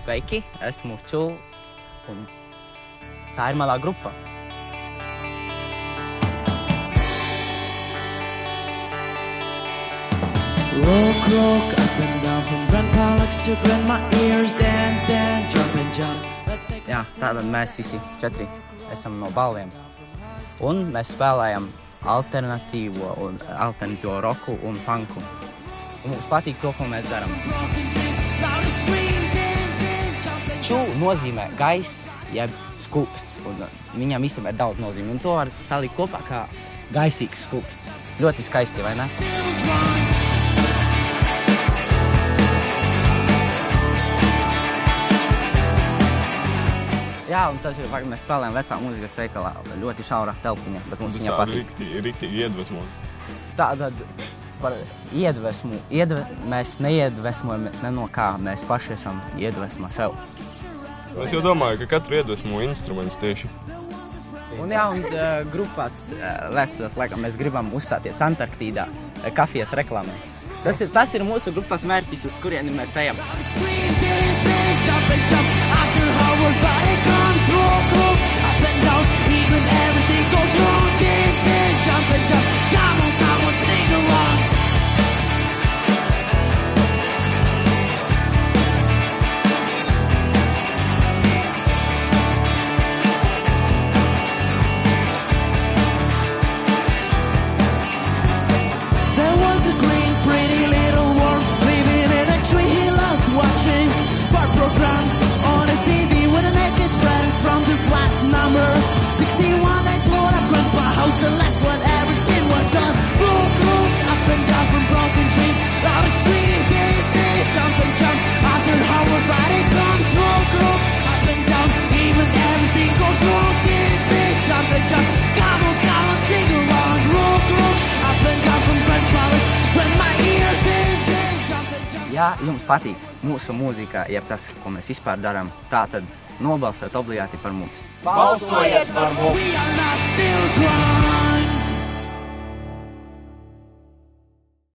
Sveiki, esmu Ču, un tā ir malā grupa. Rock, rock, up and down from grandpa likes to grind my ears, dance, dance, jump and jump. Jā, tātad mēs visi 4 esam no Balviem. Un mēs spēlējam alternatīvo roku un punku. Un mums patīk to, ko mēs darām. Ču nozīmē gaiss, jeb skūpsts. Un viņam īstenībā ir daudz nozīmi. Un to var salikt kopā kā gaisīgs skūpsts. Ļoti skaisti, vai ne? Jā, un tas ir, mēs spēlējam vecā mūzikas veikalā, ļoti šaurā telpiņā, bet mums viņā patīk. Riktīgi iedvesmot. Tātad par iedvesmu, mēs neiedvesmojamies ne no kā, mēs paši esam iedvesma sev. Es jau domāju, ka katru iedvesmo instruments tieši. Un jā, un grupās vēstos, laikam, mēs gribam uzstāties Antarktīdā kafijas reklamē. Tas ir mūsu grupas mērķis, uz kurieni mēs ejam. Ja jums patīk mūsu mūzika, jeb tas, ko mēs vispār darām, tā tad nobalsojiet obligāti par mums. Balsojiet par mums!